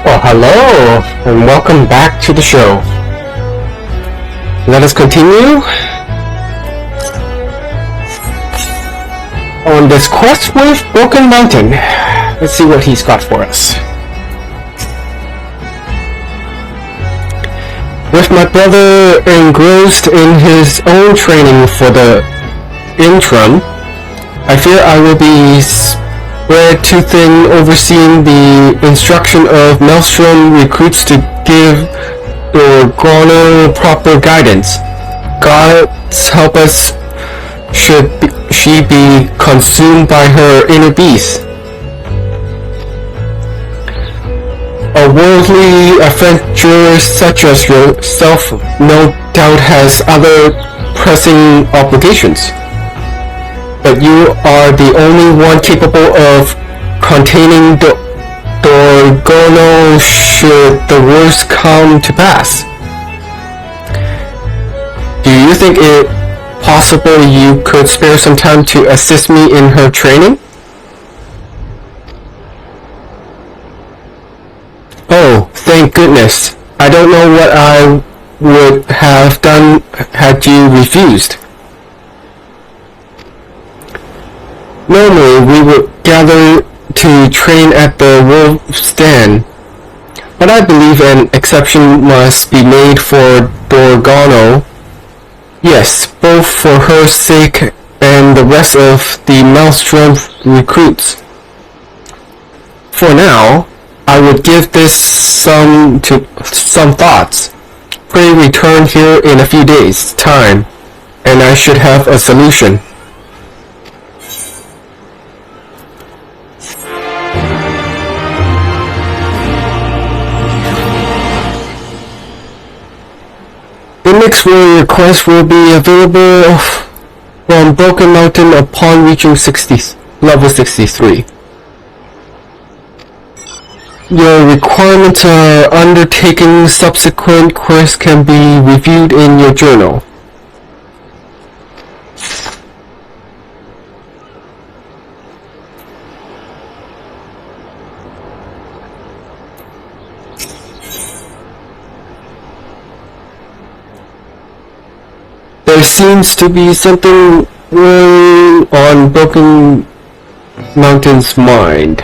Well, hello, and welcome back to the show. Let us continue on this quest with Broken Mountain. Let's see what he's got for us. With my brother engrossed in his own training for the interim, I fear I will be spread too thin overseeing the instruction of Maelstrom recruits to give Organa proper guidance. Gods help us should she be consumed by her inner beast. A worldly adventurer such as yourself no doubt has other pressing obligations. But you are the only one capable of containing Dorgono should the worst come to pass. Do you think it possible you could spare some time to assist me in her training? Oh, thank goodness. I don't know what I would have done had you refused. Normally, we would gather to train at the Wolf's Den, but I believe an exception must be made for Dorgono. Yes, both for her sake and the rest of the Maelstrom recruits. For now, I would give this some thoughts. Pray return here in a few days' time, and I should have a solution. The next warrior quest will be available from Broken Mountain upon reaching level 63. Your requirements are undertaking subsequent quests can be reviewed in your journal. There seems to be something weighing on Broken Mountain's mind.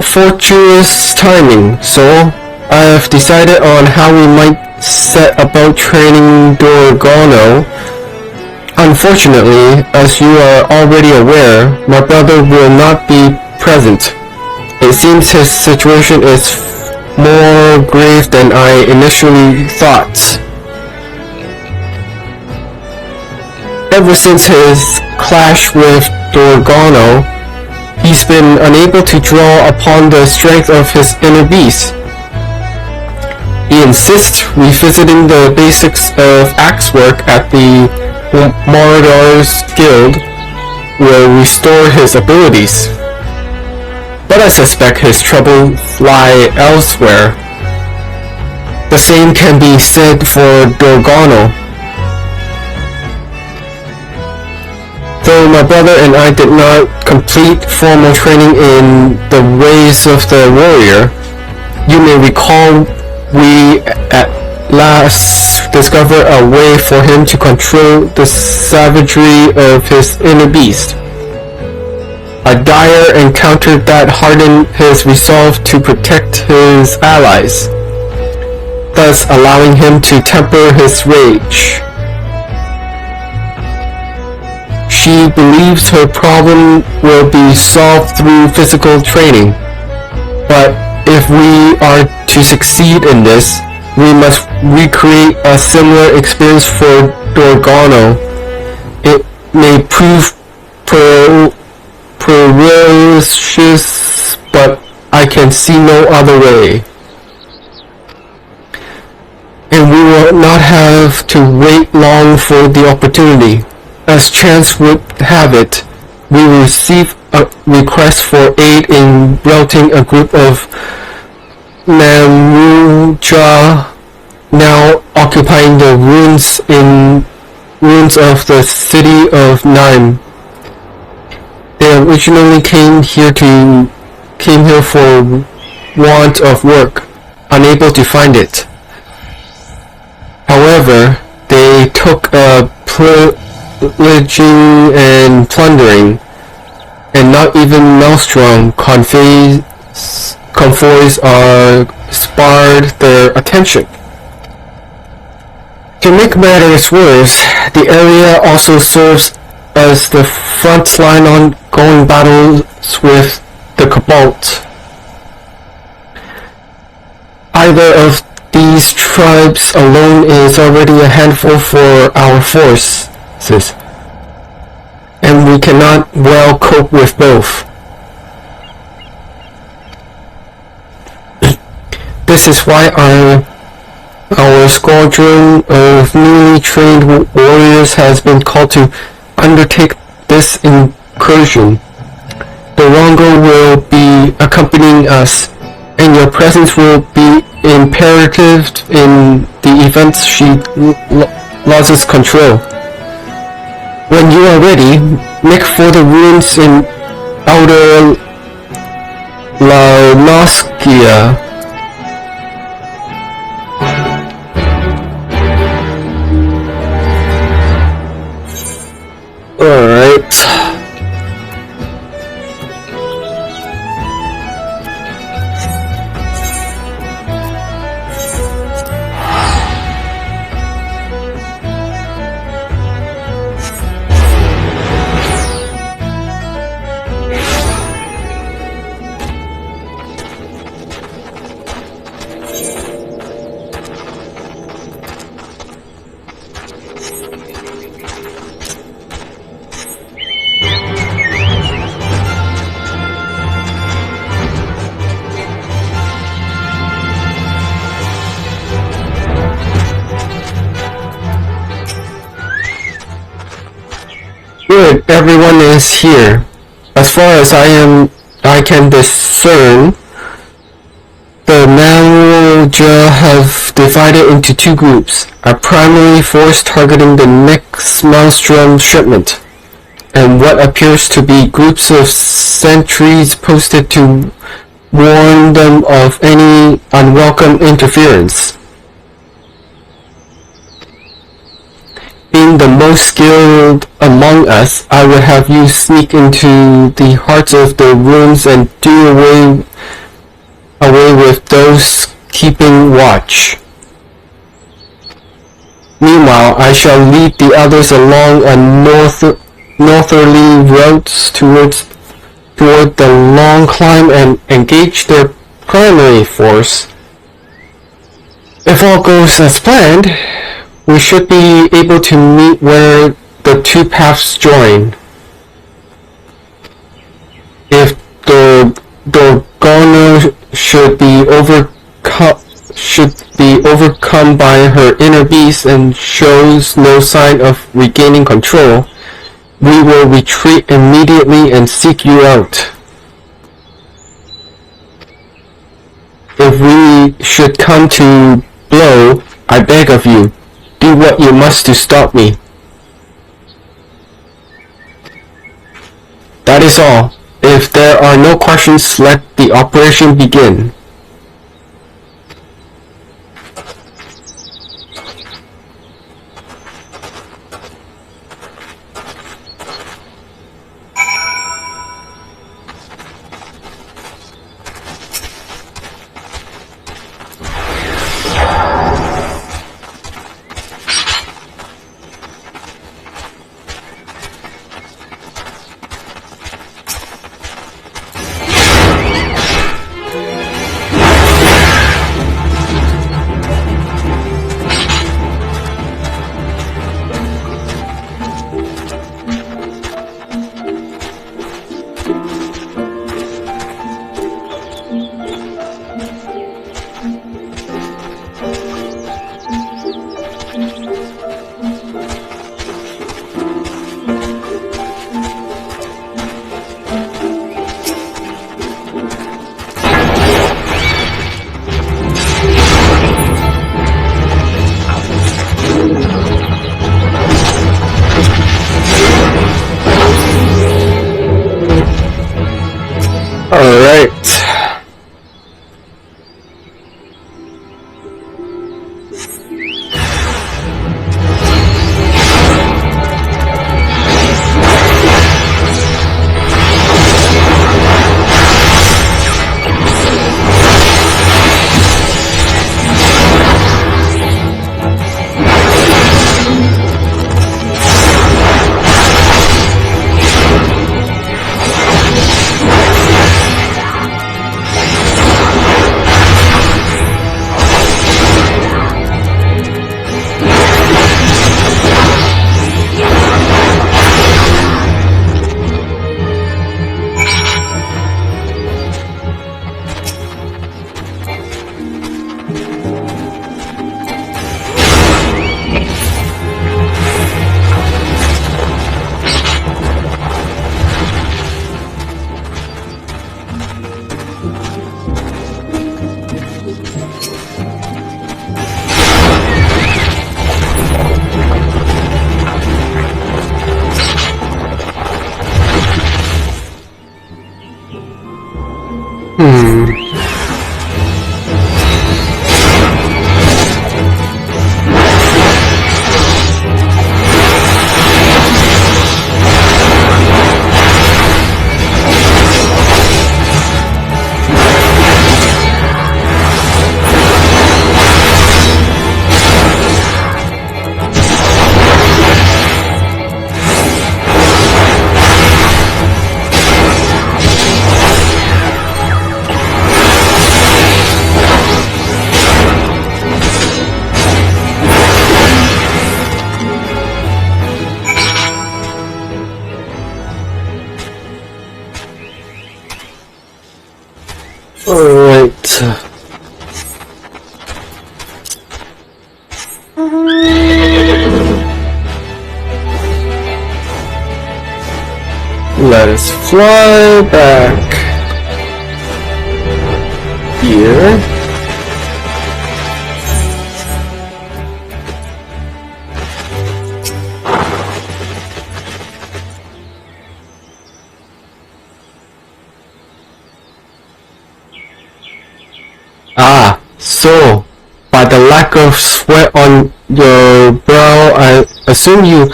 Fortuitous timing, so I have decided on how we might set about training Dorgono. Unfortunately, as you are already aware, my brother will not be present. It seems his situation is more grave than I initially thought. Ever since his clash with Dorgono, he's been unable to draw upon the strength of his inner beast. He insists revisiting the basics of axe work at the Marauders Guild will restore his abilities. But I suspect his trouble lie elsewhere. The same can be said for Dorgono. Though my brother and I did not complete formal training in the ways of the warrior, you may recall we at last discovered a way for him to control the savagery of his inner beast. A dire encounter that hardened his resolve to protect his allies, thus allowing him to temper his rage. She believes her problem will be solved through physical training, but if we are to succeed in this, we must recreate a similar experience for Dorgono. It may prove pernicious, but I can see no other way. And we will not have to wait long for the opportunity. As chance would have it, we received a request for aid in routing a group of Namuja now occupying the ruins of the city of Nime. They originally came here for want of work, unable to find it. However, they took pillaging and plundering, and not even Maelstrom convoys sparred their attention. To make matters worse, the area also serves as the front line on ongoing battles with the Cobalt. Either of these tribes alone is already a handful for our forces, and we cannot well cope with both. This is why our squadron of newly trained warriors has been called to undertake this incursion. The Rongo will be accompanying us, and your presence will be imperative in the event she loses control. When you are ready, make for the ruins in Outer Launoskia. Alright. Good, everyone is here. As far as I can discern, the Malja have divided into two groups, a primary force targeting the next Maelstrom shipment, and what appears to be groups of sentries posted to warn them of any unwelcome interference. Being the most skilled among us, I would have you sneak into the hearts of the rooms and do away with those keeping watch. Meanwhile, I shall lead the others along a northerly route toward the long climb and engage their primary force. If all goes as planned, we should be able to meet where the two paths join. If the Dorgana should be overcome by her inner beast and shows no sign of regaining control, we will retreat immediately and seek you out. If we should come to blow, I beg of you, do what you must to stop me. That is all. If there are no questions, let the operation begin. Alright. Alright. Let us fly back here. Ah, so by the lack of sweat on your brow, I assume you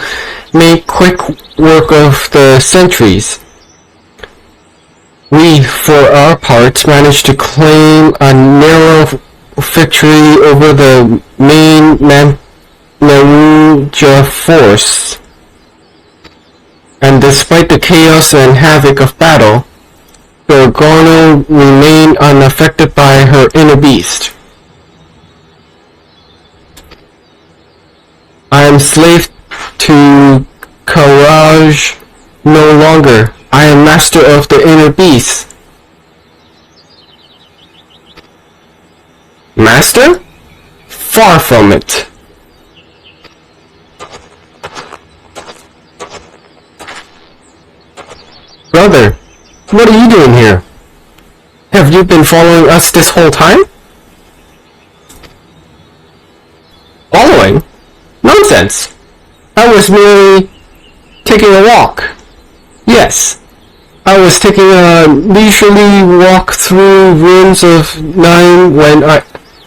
made quick work of the sentries. We, for our part, managed to claim a narrow victory over the main Maruja force. And despite the chaos and havoc of battle, Gorgono remained unaffected by her inner beast. I am slave to Courage no longer. I am master of the inner beast. Master? Far from it. Brother, what are you doing here? Have you been following us this whole time? Following? Nonsense! I was merely taking a walk. Yes, I was taking a leisurely walk through ruins of Nine when I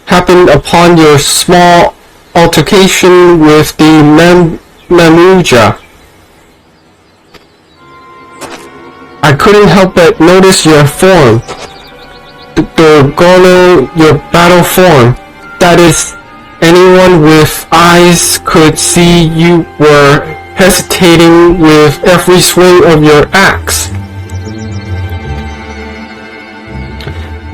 happened upon your small altercation with the Mamuja. I couldn't help but notice your form. Gorgono, your battle form. That is, anyone with eyes could see you were hesitating with every swing of your axe.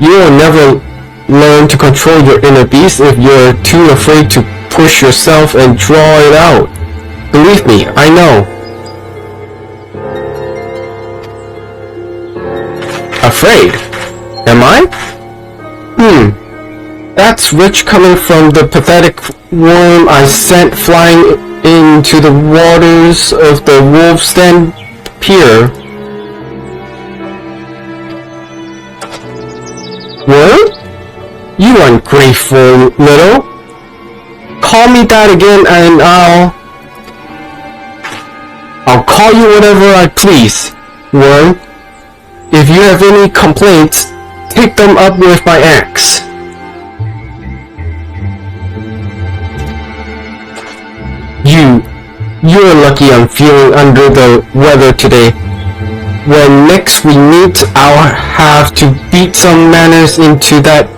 You will never learn to control your inner beast if you're too afraid to push yourself and draw it out. Believe me, I know. Afraid? Am I? That's rich coming from the pathetic worm I sent flying into the waters of the Wolf's Den Pier. Worm? You ungrateful little. Call me that again and I'll call you whatever I please, worm. If you have any complaints, take them up with my axe. You're lucky I'm feeling under the weather today. When next we meet, I'll have to beat some manners into that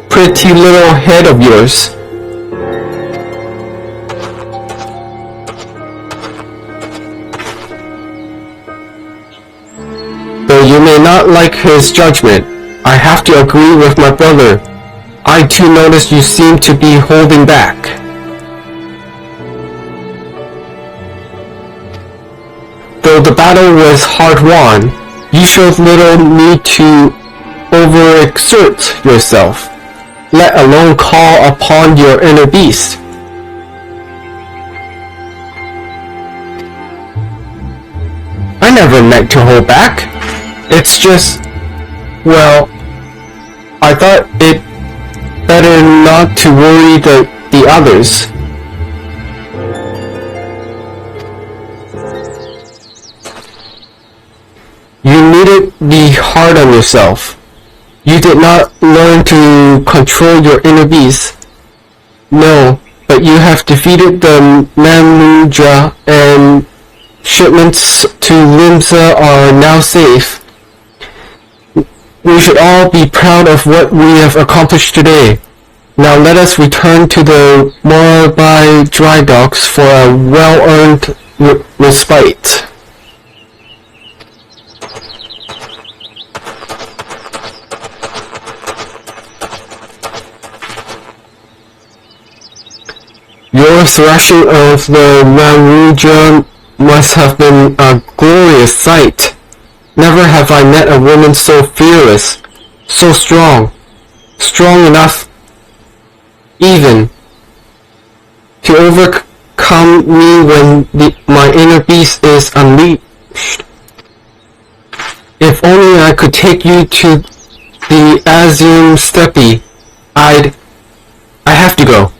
pretty little head of yours. Though you may not like his judgment, I have to agree with my brother. I too notice you seem to be holding back. Though the battle was hard-won, you showed little need to overexert yourself, let alone call upon your inner beast. I never meant to hold back. It's just, well, I thought it better not to worry the others. You needn't be hard on yourself. You did not learn to control your inner beast. No, but you have defeated the Mamudra and shipments to Limsa are now safe. We should all be proud of what we have accomplished today. Now let us return to the Morabai dry docks for a well-earned respite. Your thrashing of the Mamudra must have been a glorious sight. Never have I met a woman so fearless, so strong enough even to overcome me when my inner beast is unleashed. If only I could take you to the Azim Steppe. I have to go.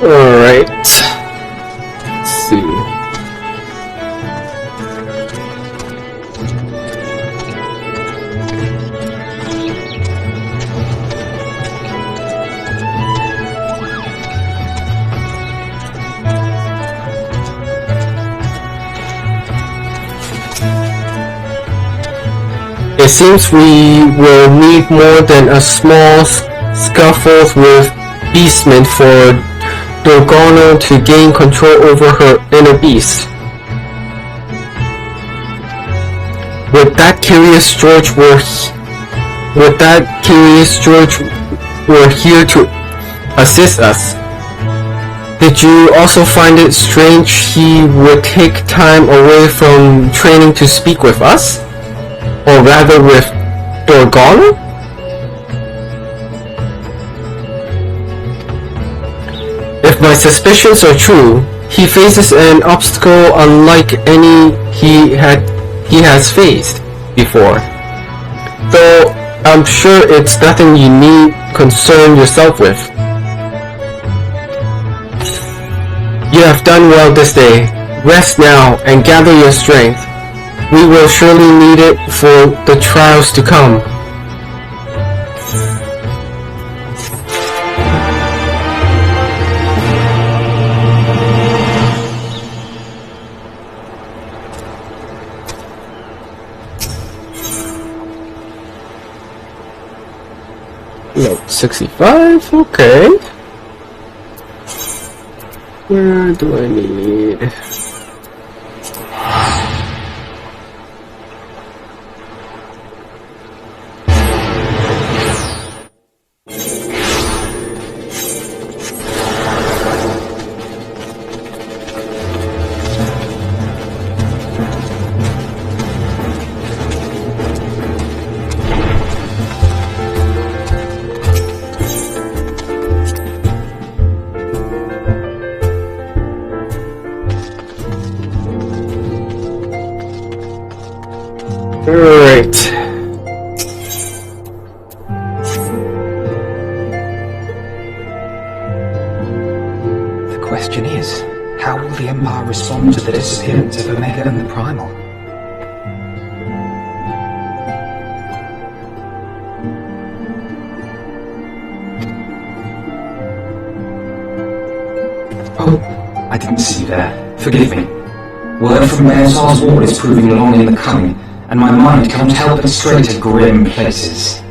Alright. Let's see. It seems we will need more than a small scuffle with beastmen for Dorgano to gain control over her inner beast. Would that curious George were here to assist us? Did you also find it strange he would take time away from training to speak with us? Or rather with Dorgano? If my suspicions are true, he faces an obstacle unlike any he has faced before. Though I'm sure it's nothing you need concern yourself with. You have done well this day. Rest now and gather your strength. We will surely need it for the trials to come. No, 65, okay. Where do I need? Alright. The question is, how will the Empire respond to the disappearance of Omega and the Primal? Oh, I didn't see you there. Forgive me. Word from Beelsar's ward is proving long in the coming, and my mind can't help but stray to grim places.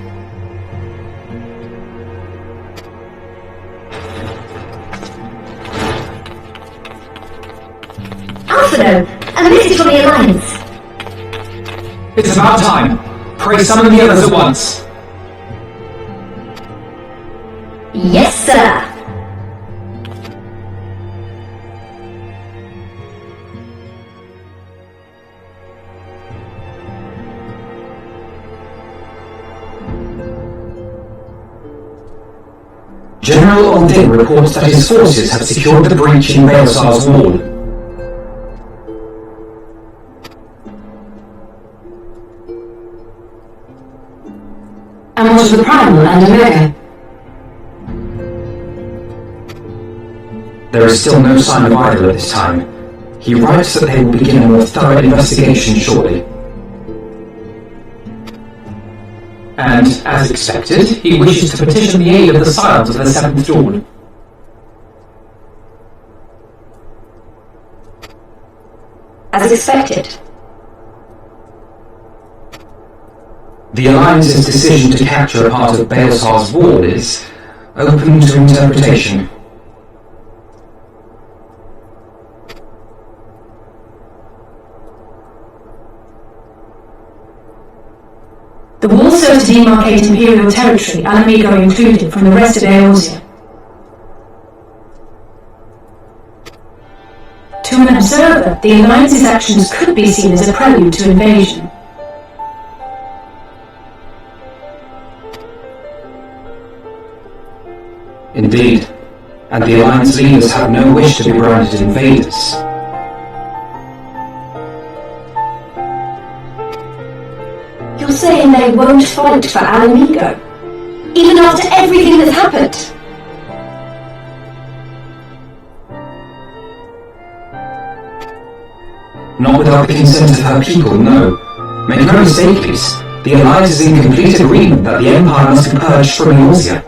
Alphino, a message from the Alliance. It's about time. Pray summon the others at once. Yes, sir. General Aldin reports that his forces have secured the breach in Beelsar's wall. And what of the Primal and Omega? There is still no sign of either at this time. He writes that they will begin a more thorough investigation shortly. And, as expected, he wishes to petition the aid of the Scions of the Seventh Dawn. As expected. The Alliance's decision to capture a part of Beelsar's wall is open to interpretation. The wall serves to demarcate Imperial territory, Alamigo included, from the rest of Eorzea. To an observer, the Alliance's actions could be seen as a prelude to invasion. Indeed, and the Alliance leaders have no wish to be branded invaders. You're saying they won't fight for Alamigo, even after everything that's happened? Not without the consent of her people, no. Make no mistake, please. The Alliance is in complete agreement that the Empire must be purged from Eorzea.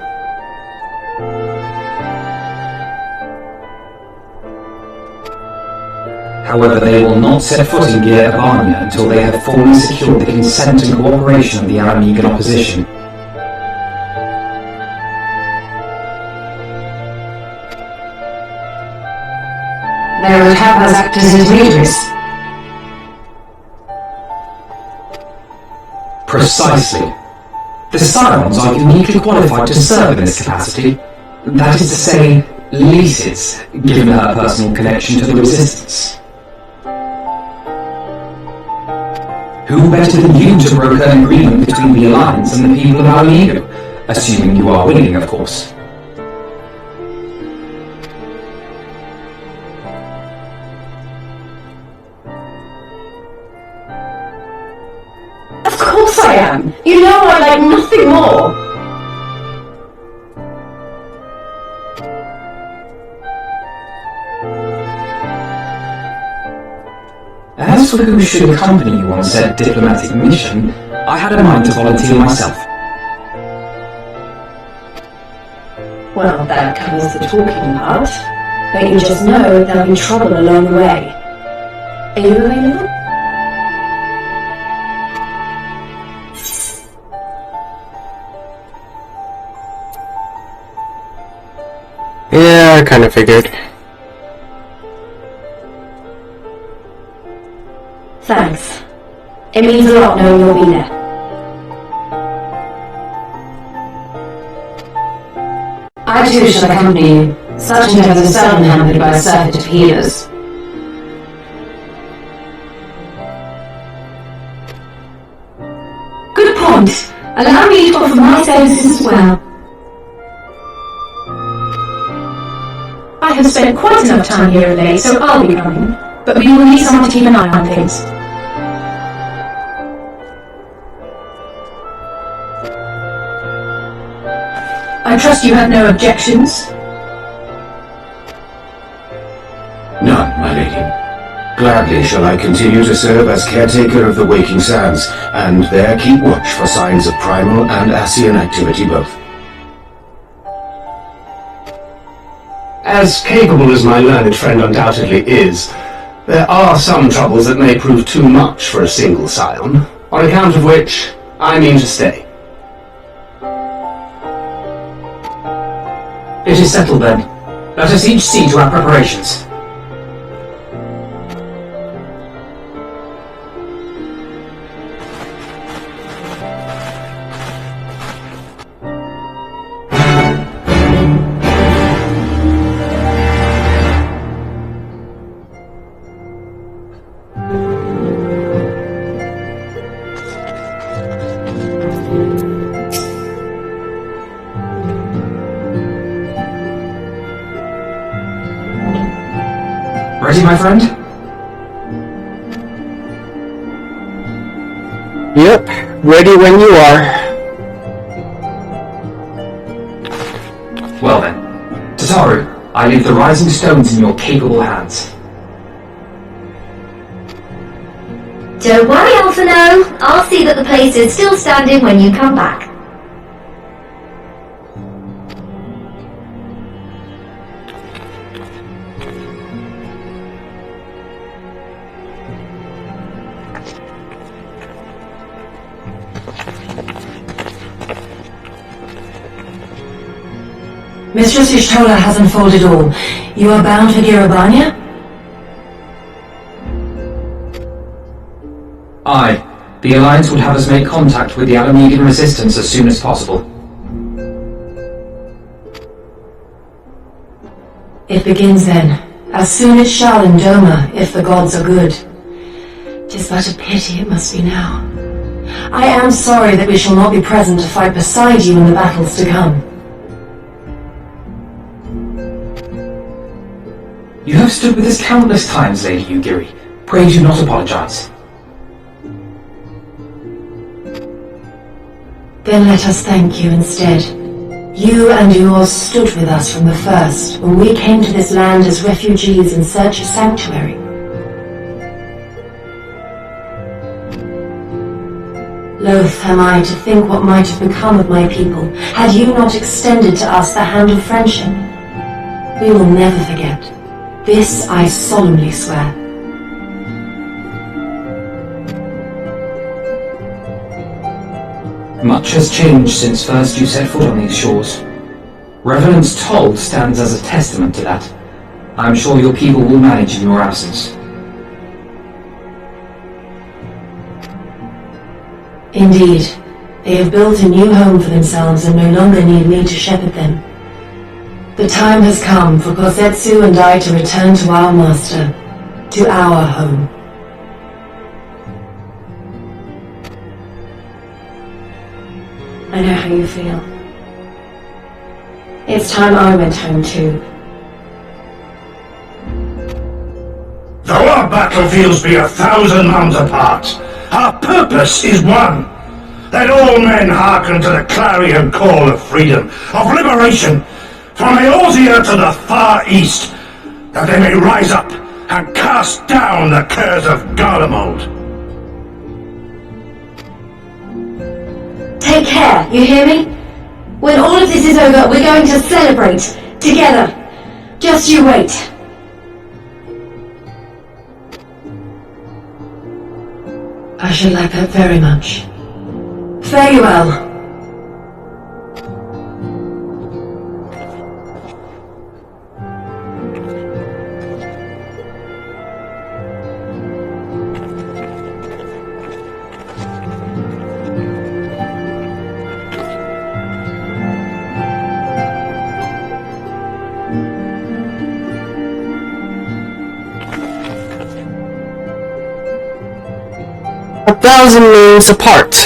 However, they will not set foot in Gyr Abania until they have formally secured the consent and cooperation of the Alamigan opposition. They would have us act as intermediaries. Precisely. The Scions are uniquely qualified to serve in this capacity. That is to say, leases, given her personal connection to the Resistance. Who better than you to broker an agreement between the Alliance and the people of Alamigo? Assuming you are willing, of course. Of course I am! You know I like nothing more! As for who should accompany you on said diplomatic mission, I had a mind to volunteer myself. Well, that covers the talking part. But you just know there'll be trouble along the way. Are you available? Yeah, I kinda figured. Thanks. It means a lot knowing you'll be there. I too shall accompany you. Such endeavours are seldom hampered by a circuit of healers. Good point. Allow me to offer my services as well. I have spent quite enough time here of late, so I'll be coming. But we will need someone to keep an eye on things. I trust you have no objections? None, my lady. Gladly shall I continue to serve as caretaker of the Waking Sands, and there keep watch for signs of primal and Ascian activity both. As capable as my learned friend undoubtedly is, there are some troubles that may prove too much for a single scion, on account of which I mean to stay. It is settled then. Let us each see to our preparations. Ready, my friend? Yep, ready when you are. Well then, Tataru, I leave the rising stones in your capable hands. Don't worry, Alphino. I'll see that the place is still standing when you come back. Mistress Ishtola has unfolded all. You are bound for Girabanya? Aye. The Alliance would have us make contact with the Alamegan resistance as soon as possible. It begins then. As soon as shall in Doma, if the gods are good. 'Tis but a pity it must be now. I am sorry that we shall not be present to fight beside you in the battles to come. You have stood with us countless times, Lady Yugiri. Pray do not apologize. Then let us thank you instead. You and yours stood with us from the first, when we came to this land as refugees in search of sanctuary. Loath am I to think what might have become of my people, had you not extended to us the hand of friendship. We will never forget. This I solemnly swear. Much has changed since first you set foot on these shores. Revenant's toll stands as a testament to that. I am sure your people will manage in your absence. Indeed, they have built a new home for themselves and no longer need me to shepherd them. The time has come for Kosetsu and I to return to our master, to our home. I know how you feel. It's time I went home too. Though our battlefields be 1,000 miles apart, our purpose is one. Let all men hearken to the clarion call of freedom, of liberation, from Eorzea to the far east, that they may rise up and cast down the curse of Garlemald. Take care, you hear me? When all of this is over, we're going to celebrate together. Just you wait. I should like that very much. Fare you well. A 1,000 miles apart,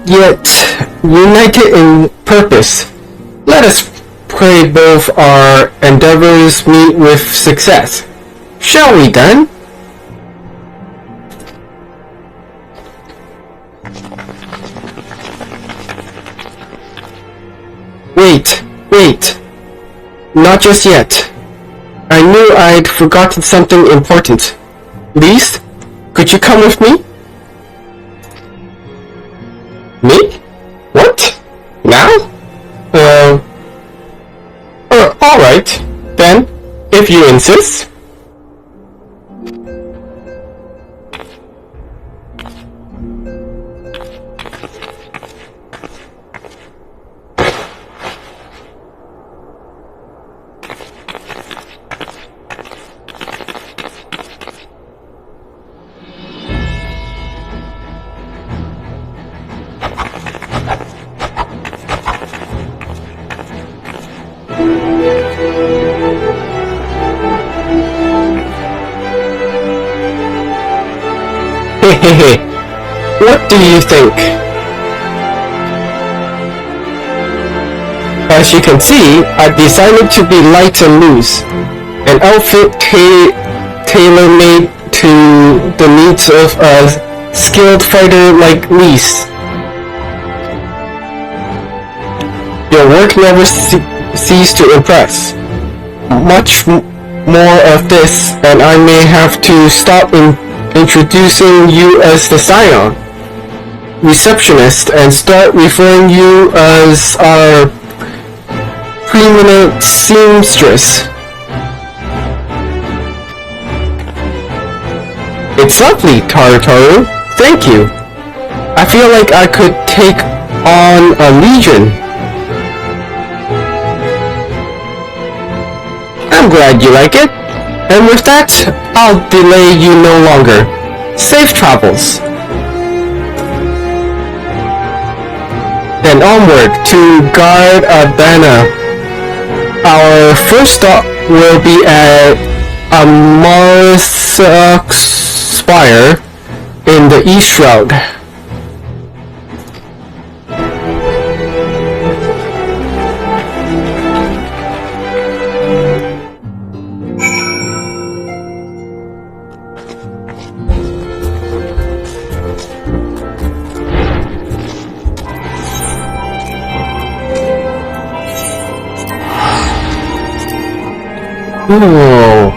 yet united in purpose. Let us pray both our endeavors meet with success. Shall we then? Wait, Wait. Not just yet. I knew I'd forgotten something important. Lise, could you come with me? Me? What? Now? Alright. Then, if you insist. Hehehe. What do you think? As you can see, I decided to be light and loose. An outfit tailor-made to the needs of a skilled fighter like Lise. Your work never ceases to impress. Much more of this, and I may have to stop introducing you as the Scion receptionist and start referring you as our preeminent seamstress. It's lovely, Tartaru. Thank you. I feel like I could take on a legion. I'm glad you like it. And with that, I'll delay you no longer. Safe travels. Then onward to guard Abana. Our first stop will be at Amarsak Spire in the East Shroud. Ooh.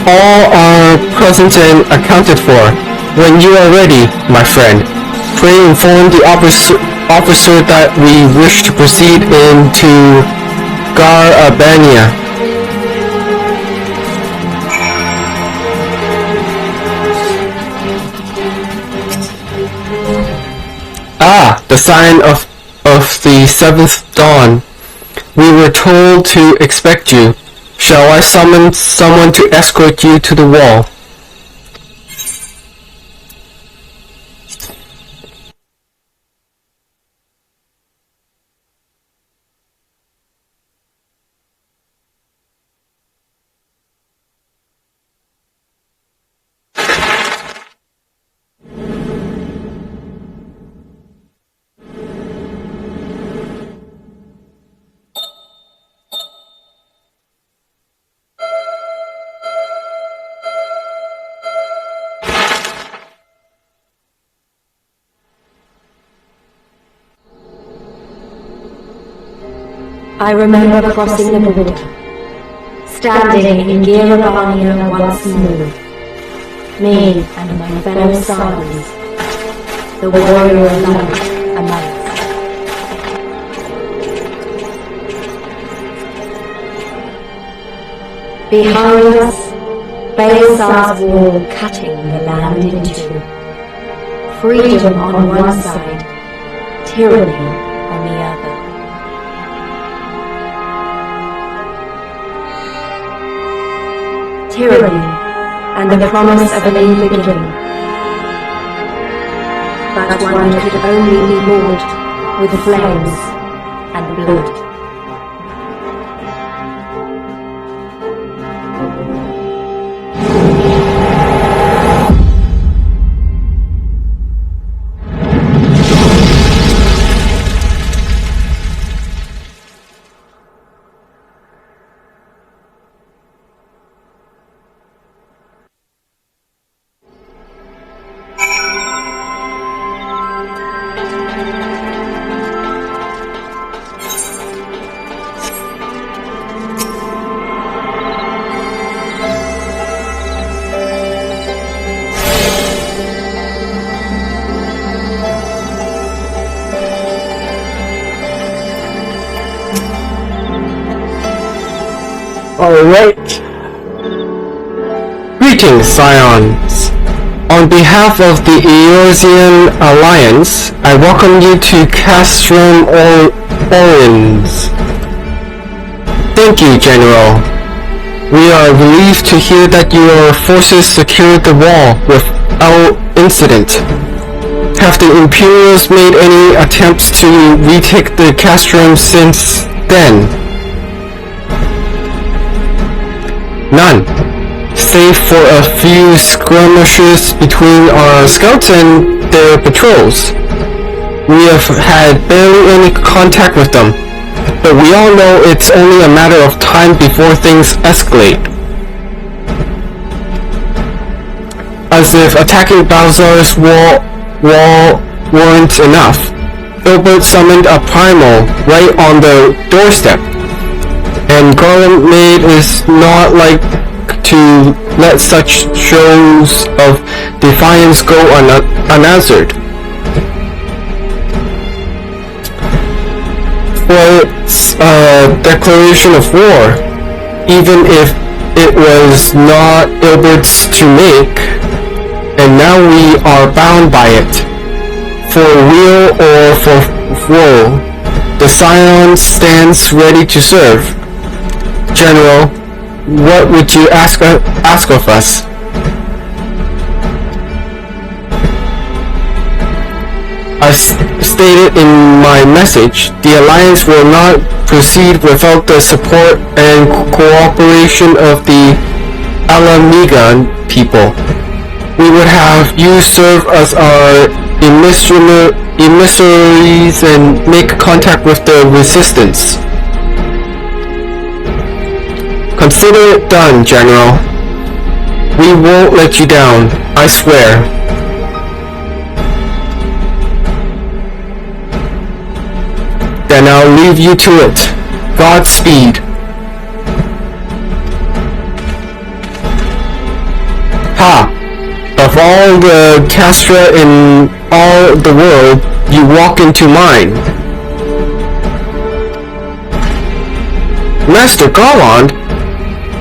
All are present and accounted for. When you are ready, my friend, pray inform the officer that we wish to proceed into Gar-Abania. Ah, the sign of the seventh dawn. We were told to expect you. Shall I summon someone to escort you to the wall? I remember crossing the border, standing in Gar-Abania once more, me and my fellow Silence, the warrior of light among us. Behind us, Baelsar's wall cutting the land in two. Freedom on one side, tyranny on the other. Tyranny and the promise of a new beginning. But one could only be bought with flames and blood. Alright. Greetings, Scions. On behalf of the Eorzean Alliance, I welcome you to Castrum Orins. Thank you, General. We are relieved to hear that your forces secured the wall without incident. Have the Imperials made any attempts to retake the Castrum since then? None, save for a few skirmishes between our scouts and their patrols. We have had barely any contact with them, but we all know it's only a matter of time before things escalate. As if attacking Balzar's wall weren't enough, Ilbert summoned a primal right on the doorstep. And Garland Maid is not like to let such shows of defiance go unanswered. For it's a declaration of war, even if it was not Ilbert's to make, and now we are bound by it. For weal or for woe, the Scion stands ready to serve. General, what would you ask of us? As stated in my message, the Alliance will not proceed without the support and cooperation of the Alamigan people. We would have you serve as our emissaries and make contact with the Resistance. Consider it done, General. We won't let you down, I swear. Then I'll leave you to it. Godspeed. Ha! Of all the Castra in all the world, you walk into mine. Master Garland?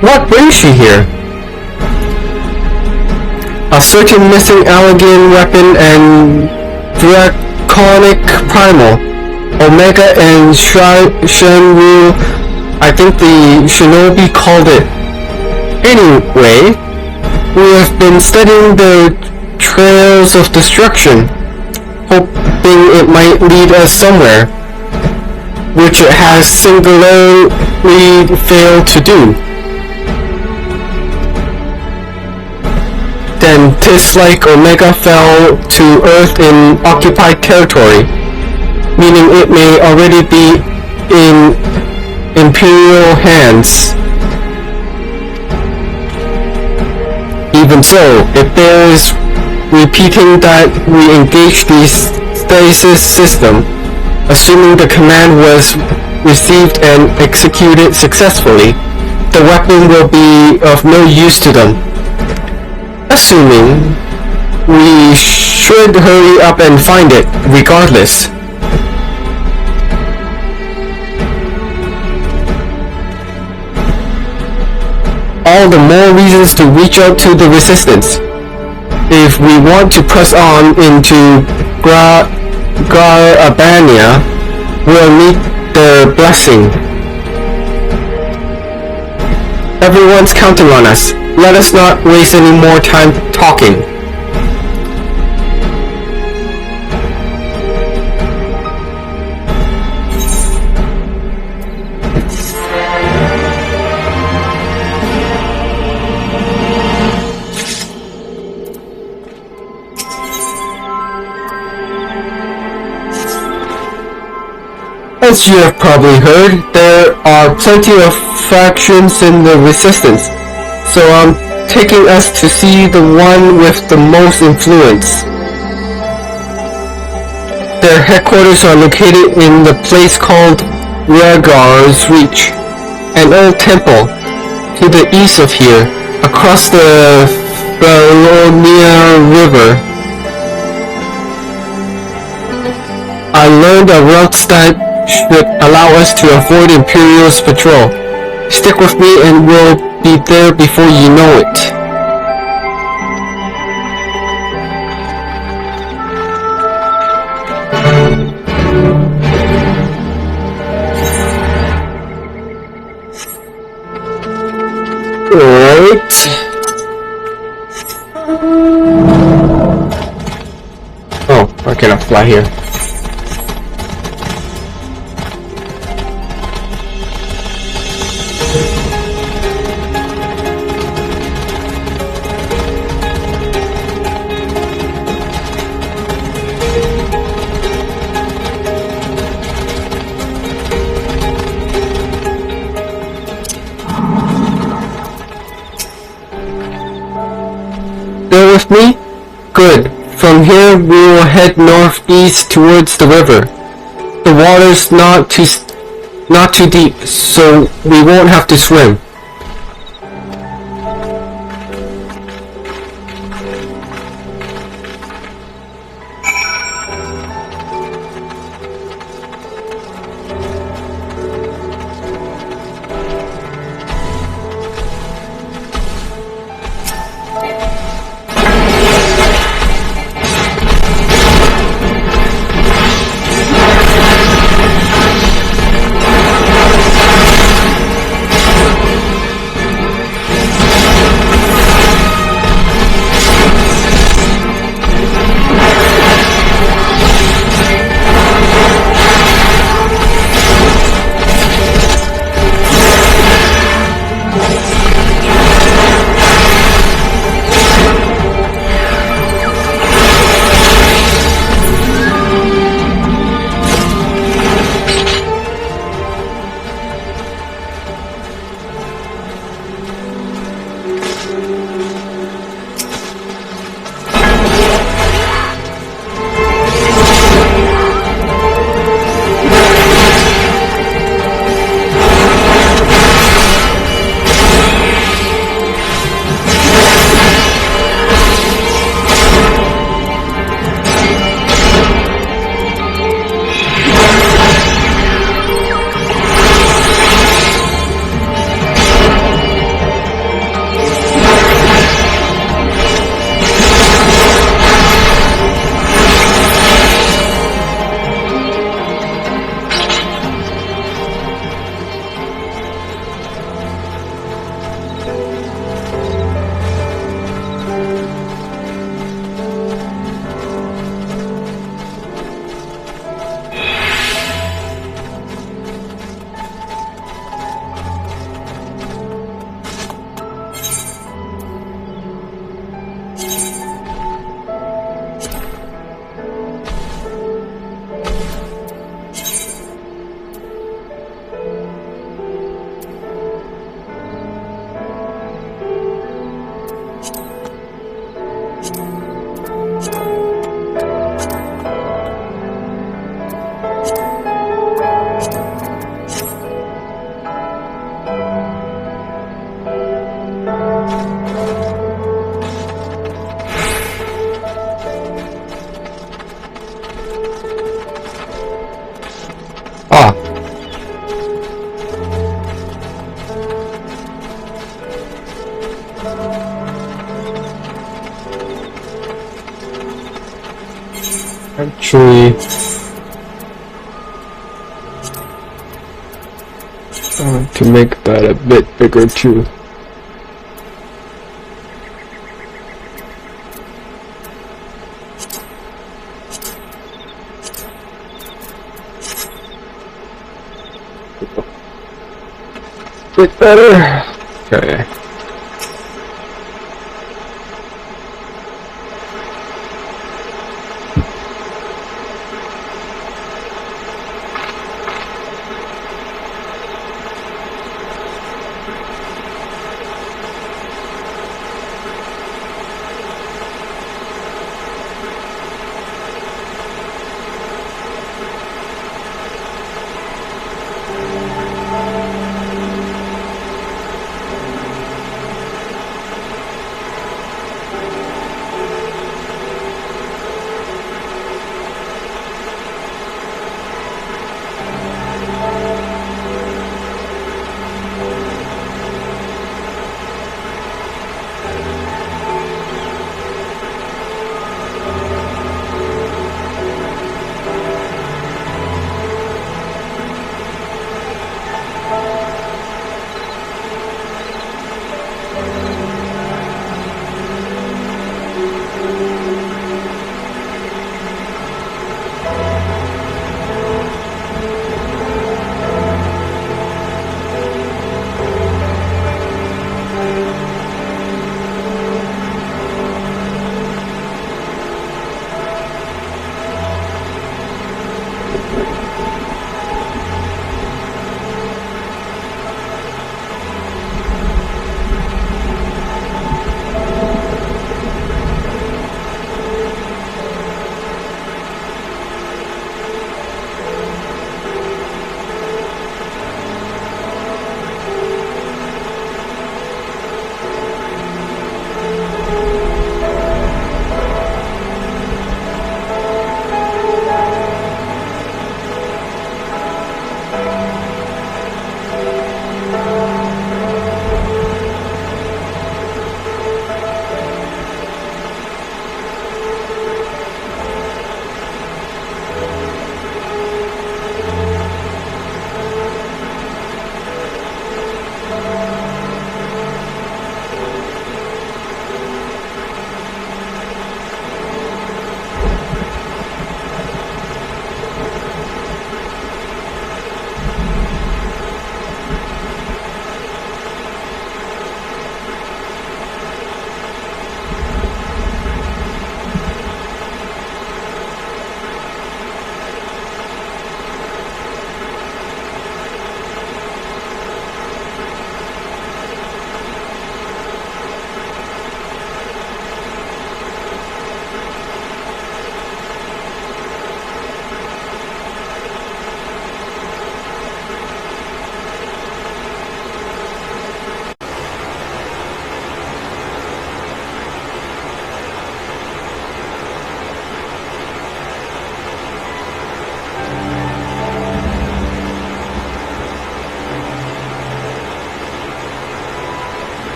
What brings you here? A certain missing Allegan weapon and draconic primal, Omega and Shenwu, I think the shinobi called it. Anyway, we have been studying the trails of destruction, hoping it might lead us somewhere, which it has singularly failed to do. Then, 'tis like Omega fell to Earth in occupied territory, meaning it may already be in Imperial hands. Even so, it bears repeating that we engage the stasis system, assuming the command was received and executed successfully. The weapon will be of no use to them. Assuming, we should hurry up and find it, regardless. all the more reasons to reach out to the Resistance. If we want to press on into Garabania, we'll need their blessing. Everyone's counting on us. Let us not waste any more time talking. As you have probably heard, there are plenty of factions in the Resistance, so I'm taking us to see the one with the most influence. Their headquarters are located in the place called Rhaegar's Reach, an old temple to the east of here, across the Baronia River. I learned a route that should allow us to avoid Imperial's patrol. Stick with me and we'll be there before you know it. Alright. Oh, I cannot fly here. Me? Good. From here we will head northeast towards the river. The water's not too deep, so we won't have to swim. Actually, to make that a bit bigger too. Bit better. Okay.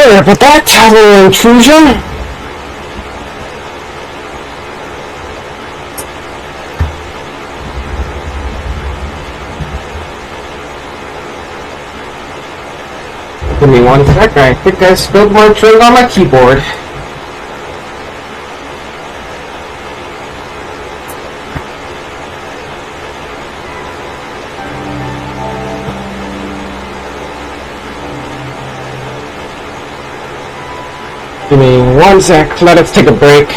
Sorry about that, a little intrusion. Give me one sec, I think I spilled my drink on my keyboard. Give me one sec, let us take a break.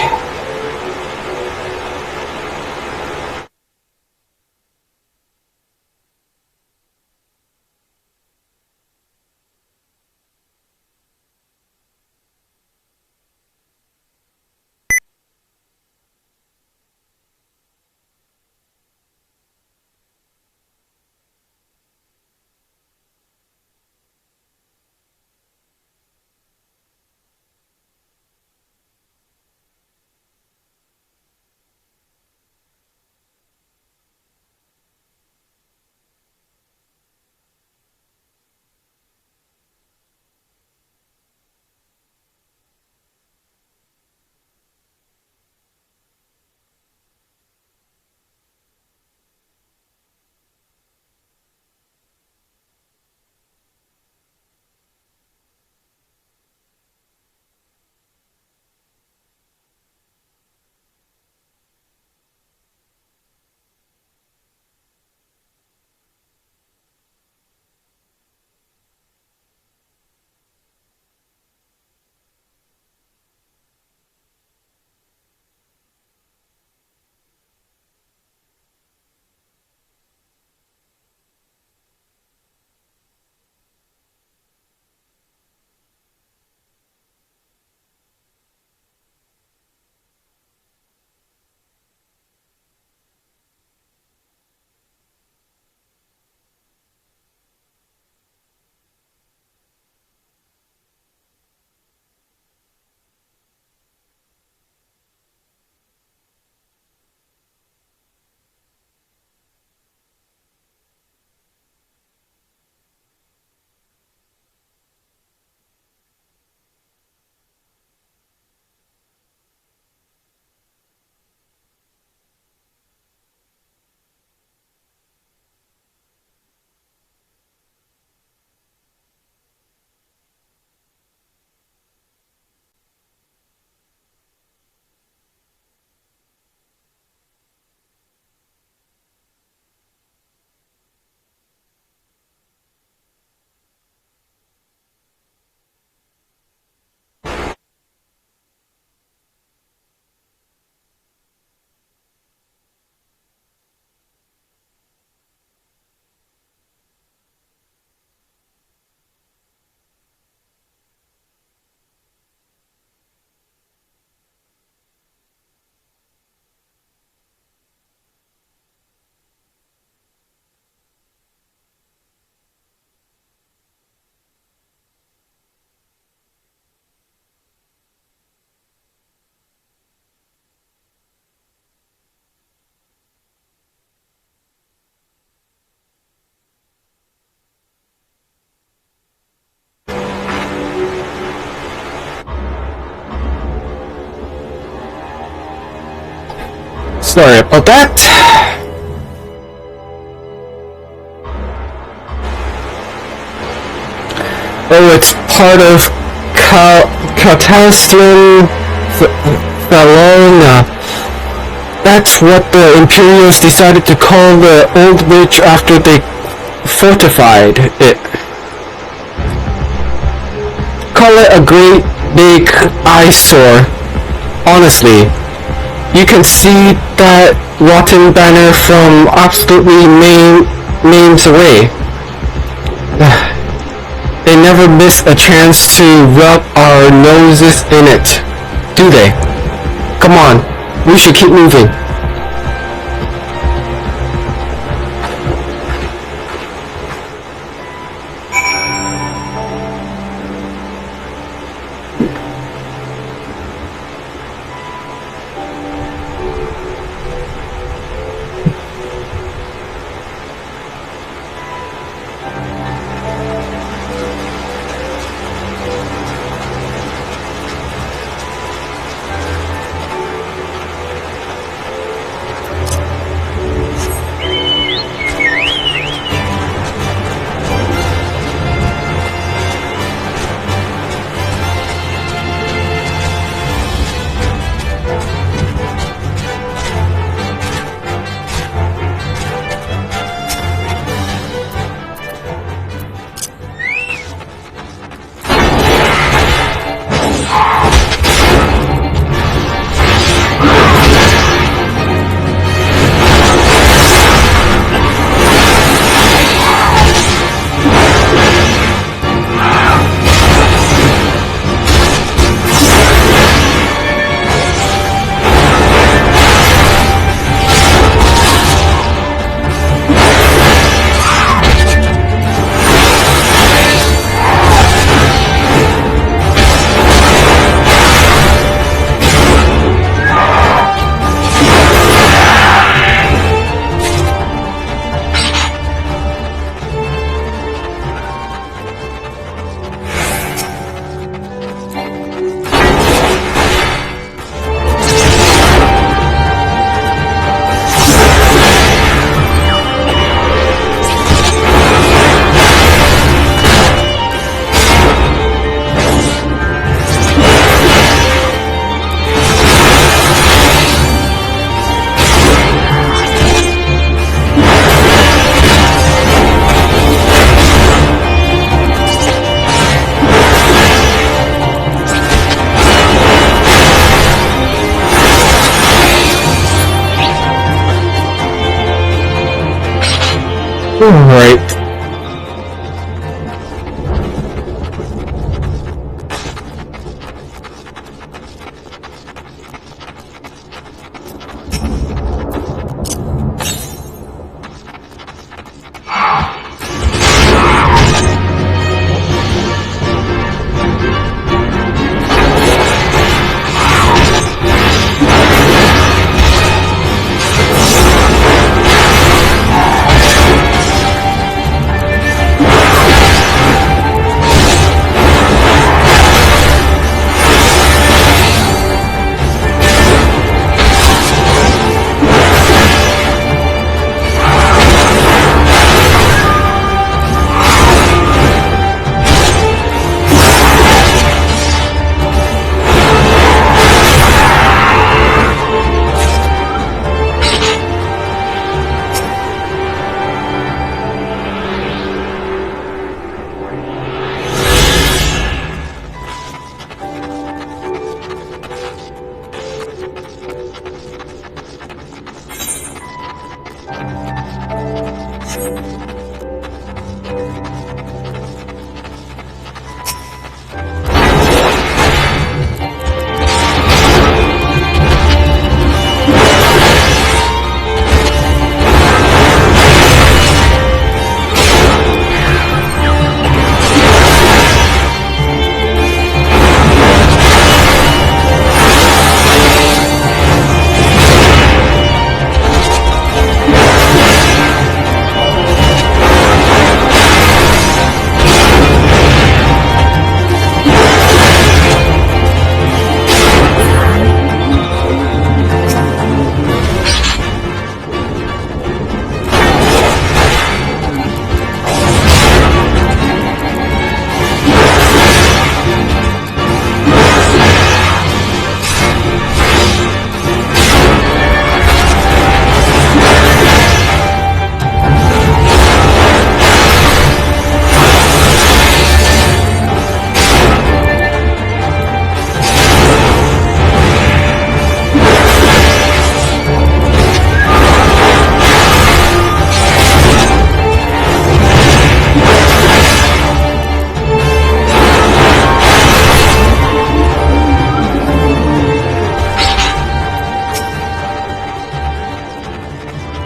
Sorry about that. Oh, it's part of Catalan Valona. That's what the Imperials decided to call the old witch after they fortified it. Call it a great big eyesore. Honestly, you can see that rotten banner from absolutely miles away. They never miss a chance to rub our noses in it, do they? Come on, we should keep moving. Alright.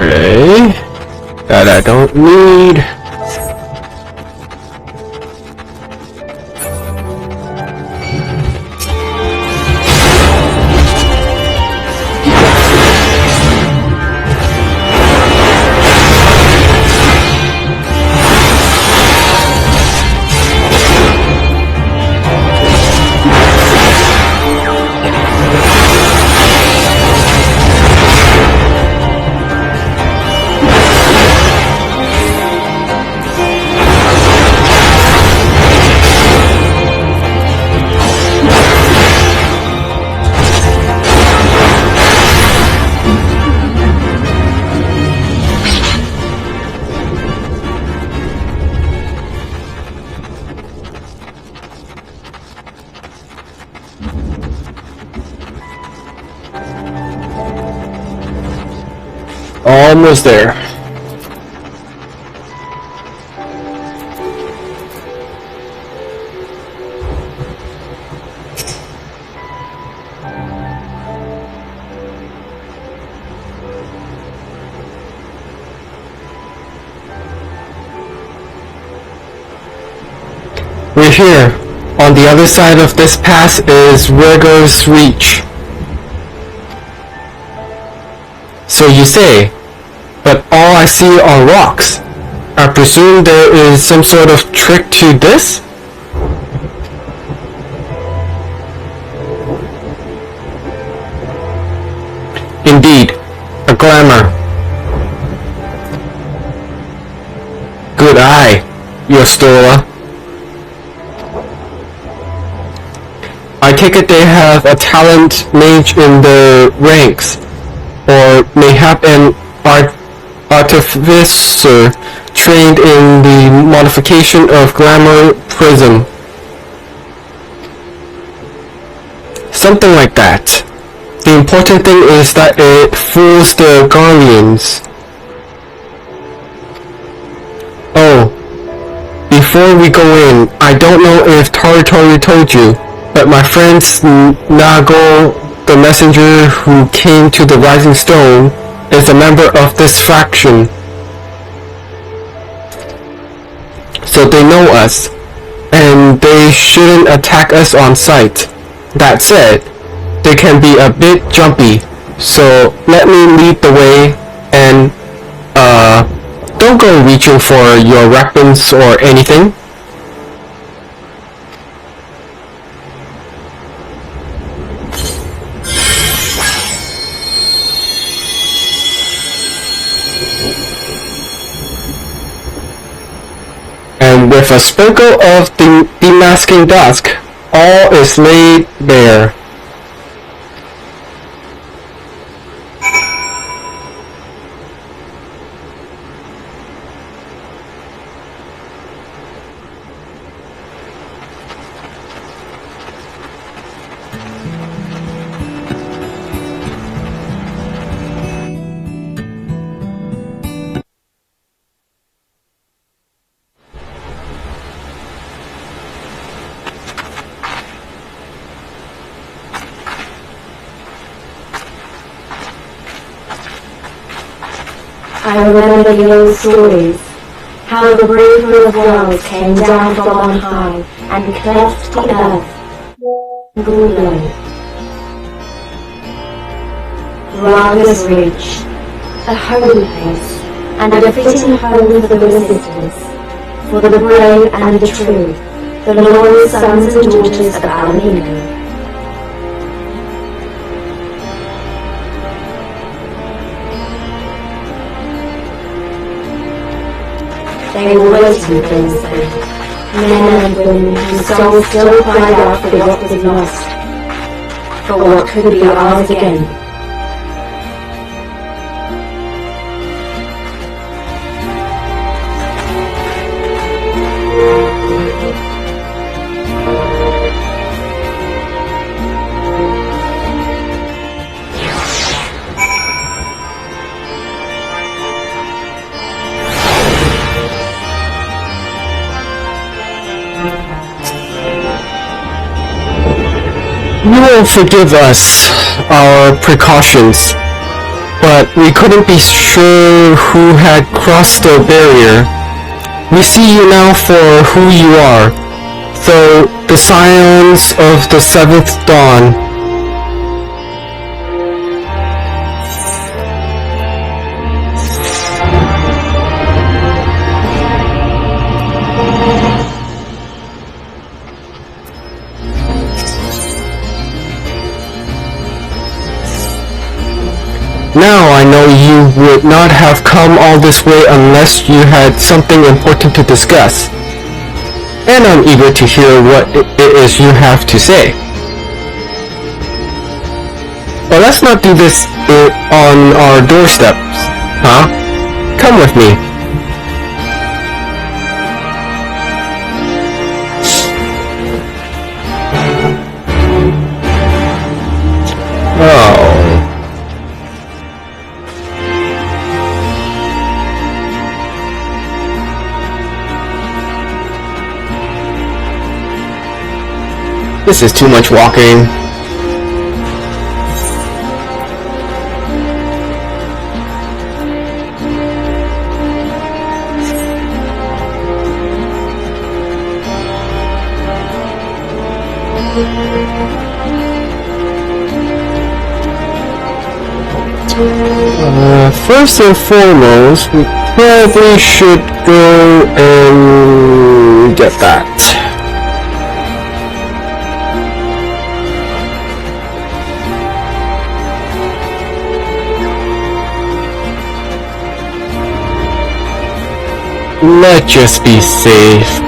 Okay. That I don't need. Almost there. We're here. On the other side of this pass is Rigor's Reach. So you say, but all I see are rocks. I presume there is some sort of trick to this? Indeed, a glamour. Good eye, your Stola. I take it they have a talent mage in the ranks, or mayhap an artificer trained in the modification of glamour prism. Something like that. The important thing is that it fools the Guardians. before we go in, I don't know if Tori told you, but my friend Nago, the messenger who came to the Rising Stone, is a member of this faction. So they know us, and they shouldn't attack us on sight. That said, they can be a bit jumpy, so let me lead the way, and don't go reaching for your weapons or anything. And with a sprinkle of the demasking dusk, all is laid bare. I remember the old stories, how the braver of worlds came down from on high and cleft the earth, below. Raga's Ridge, a holy place, and a fitting home for the resistance, for the brave and the true, the loyal sons and daughters of Alamino. They were waiting things then, men and women whose souls still cried out for what was lost, for what could be ours again. You will forgive us our precautions, but we couldn't be sure who had crossed the barrier. We see you now for who you are, though the scions of the seventh dawn. Now I know you would not have come all this way unless you had something important to discuss. And I'm eager to hear what it is you have to say. But let's not do this on our doorsteps, huh? Come with me. Oh. This is too much walking. First and foremost, we probably should go and get that. Let's just be safe.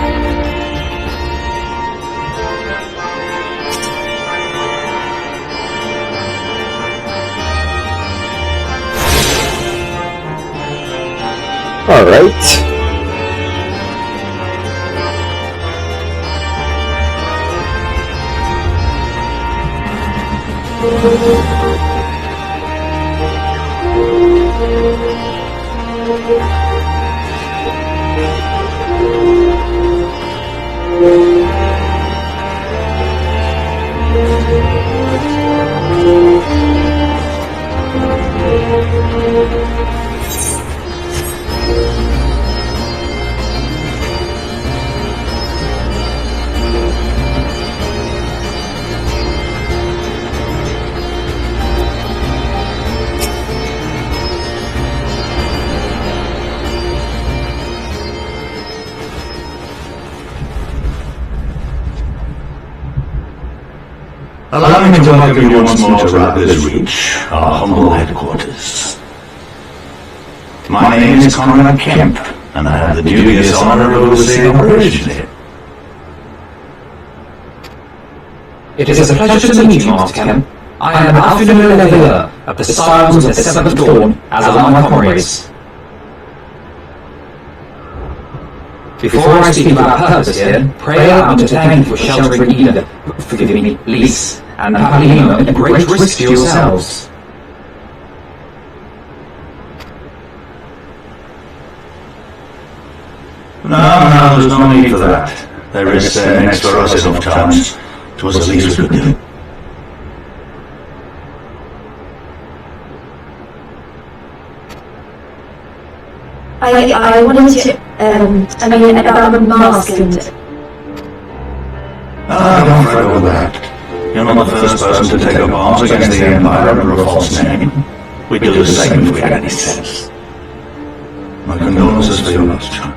All right. welcome you once more to Rapper's Reach, our humble headquarters. My name is Conrad Kemp, and I have the dubious honor of overseeing operations here. It is a pleasure to meet you, Master Kemp. I am Alfred Leveilleur of the Scions of the Seventh Dawn, as are my comrades. Before I speak about purpose here, pray allow me to thank you for sheltering Ida, forgive me, Lise, and Paolino at great risk to yourselves. No, there's no need for that. There is next for us enough times. 'Twas the least we could do. I wanted to, about the mask and... Don't fret over that. You're not the first person to take up arms against the Empire under a false name. We'd do the same if we had any sense. My condolences for your loss, child.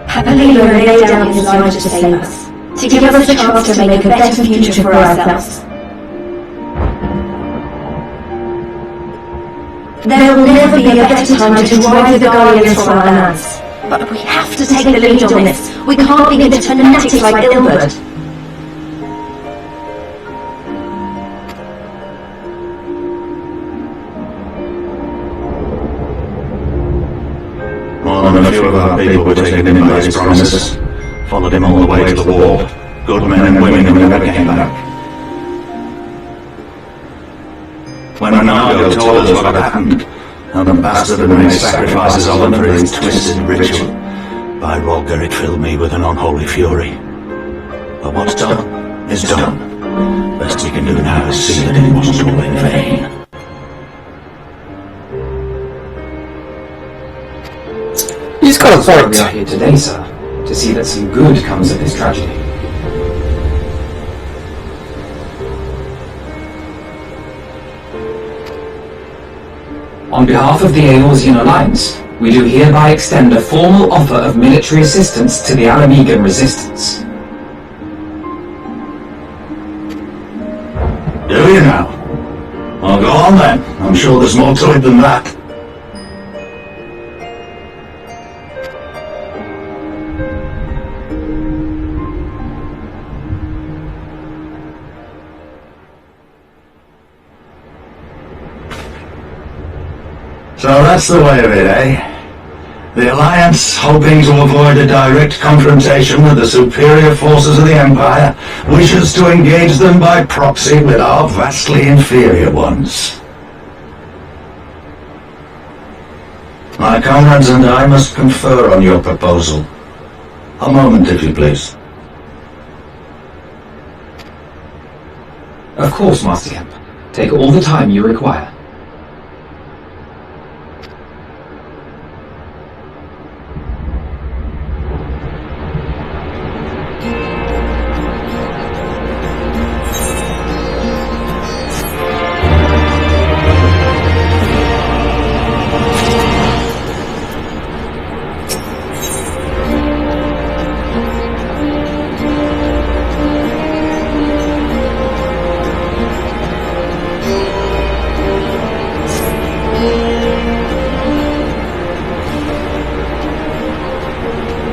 Paolino laid down his life to save us, to give us a chance to make a better future for ourselves. There will never be a better time to drive the Guardians from our lands. But we have to take the lead on this. We can't begin to turn fanatics like Ilbert. More than a few of our people were taken in by his promises. Followed him all the way to the war. Good men and women who never came back. When Ronaldo told us what had happened, how the bastard had made sacrifices of them for his twisted ritual, by Rolger it filled me with an unholy fury. But what's done is done. Best we can do now is see that it wasn't all in vain. He's got a point. We are here today, sir, to see that some good comes of this tragedy. On behalf of the Eorzean Alliance, we do hereby extend a formal offer of military assistance to the Alamegan resistance. Do you now? Well, go on then. I'm sure there's more to it than that. So that's the way of it, eh? The Alliance, hoping to avoid a direct confrontation with the superior forces of the Empire, wishes to engage them by proxy with our vastly inferior ones. My comrades and I must confer on your proposal. A moment, if you please. Of course, Master Kemp. Take all the time you require.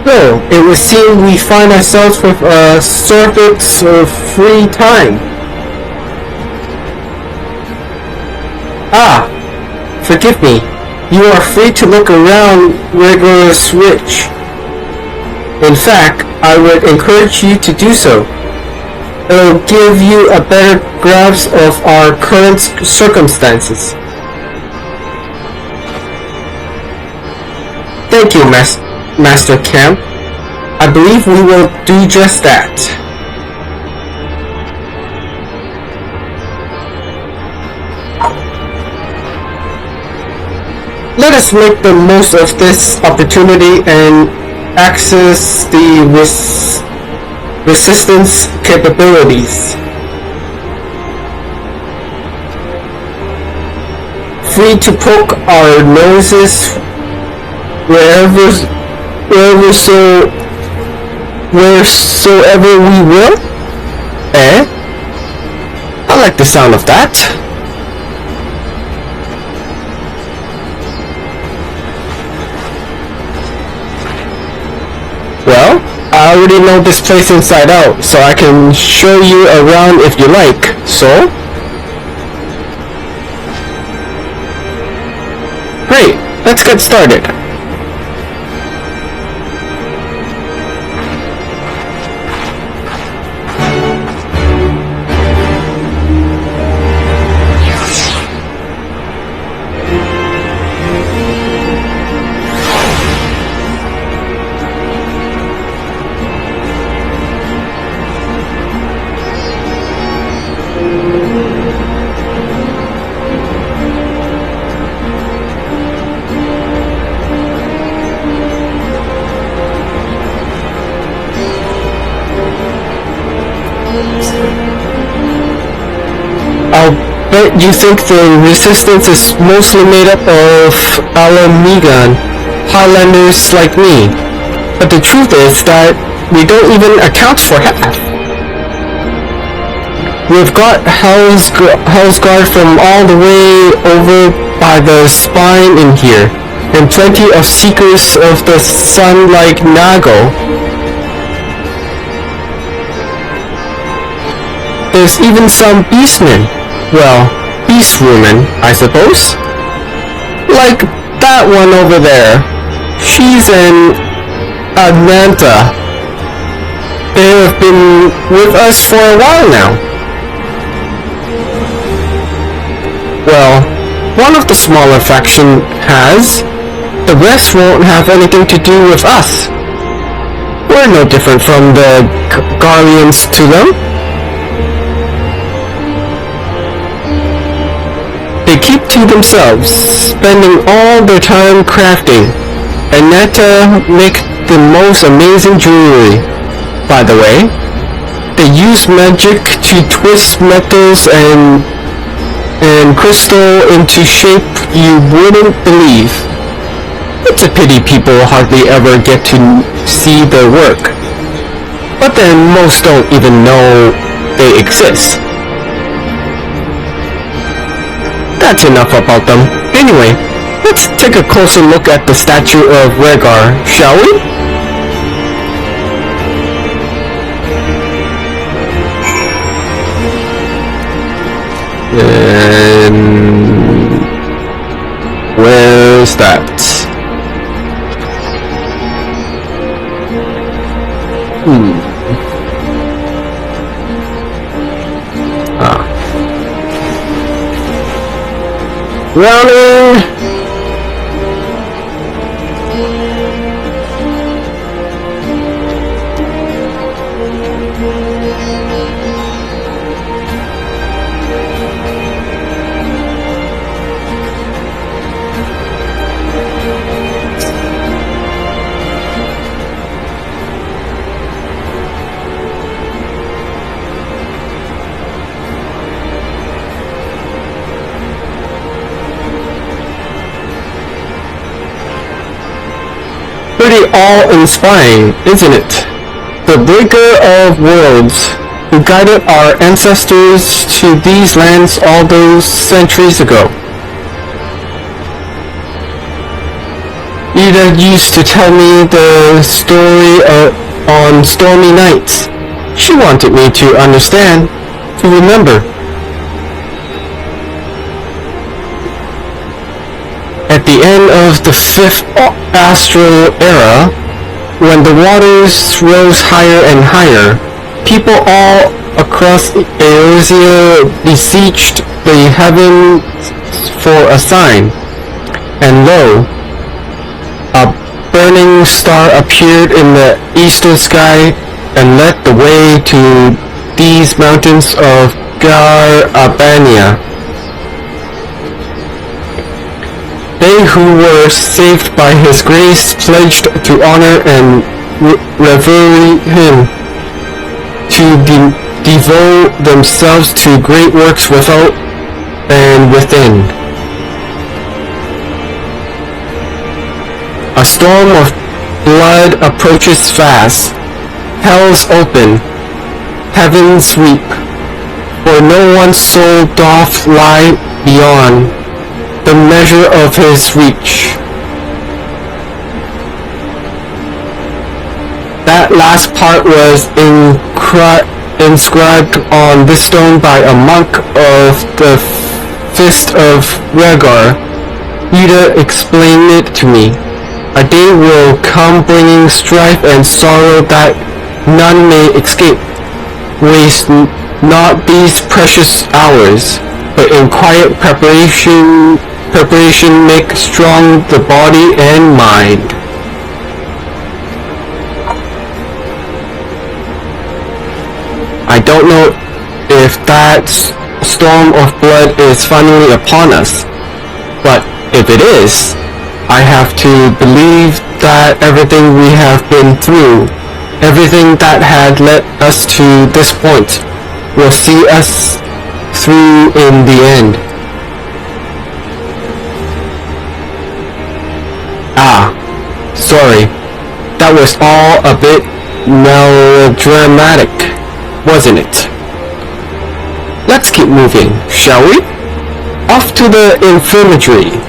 So, it would seem we find ourselves with a surfeit of free time. Ah, forgive me. You are free to look around Rigorous Ridge. In fact, I would encourage you to do so. It will give you a better grasp of our current circumstances. Thank you, Master Kemp. I believe we will do just that. Let us make the most of this opportunity and access the resistance capabilities. Free to poke our noses wheresoever we will. Eh? I like the sound of that. Well, I already know this place inside out, so I can show you around if you like. So? Great, let's get started. I'll bet you think the resistance is mostly made up of Alamigan, Highlanders like me. But the truth is that we don't even account for half. We've got Hell's Guard from all the way over by the spine in here, and plenty of Seekers of the Sun like Nago. There's even some beastmen. Well, beastwomen, I suppose. Like that one over there. She's an Atlanta. They have been with us for a while now. Well, one of the smaller faction has. The rest won't have anything to do with us. We're no different from the Guardians to them. They keep to themselves, spending all their time crafting, and not to make the most amazing jewelry. By the way, they use magic to twist metals and crystal into shape you wouldn't believe. It's a pity people hardly ever get to see their work. But then most don't even know they exist. That's enough about them. Anyway, let's take a closer look at the statue of Rhaegar, shall we? And where's that? Running! Pretty awe-inspiring, isn't it? The Breaker of Worlds, who guided our ancestors to these lands all those centuries ago. Ida used to tell me the story on stormy nights. She wanted me to understand, to remember. At the end of the 5th Astral Era, when the waters rose higher and higher, people all across Eorzea beseeched the heavens for a sign, and lo, a burning star appeared in the eastern sky and led the way to these mountains of Gar Albania. They who were saved by his grace pledged to honor and revere him, to devote themselves to great works without and within. A storm of blood approaches fast. Hell's open. heaven's reap, for no one's soul doth lie beyond the measure of his reach. That last part was inscribed on this stone by a monk of the Fist of Rhaegar. Ida explained it to me. A day will come bringing strife and sorrow that none may escape. Waste not these precious hours, but in quiet preparation make strong the body and mind. I don't know if that storm of blood is finally upon us, but if it is, I have to believe that everything we have been through, everything that had led us to this point, will see us through in the end. Ah, sorry, that was all a bit melodramatic, wasn't it? Let's keep moving, shall we? Off to the infirmary.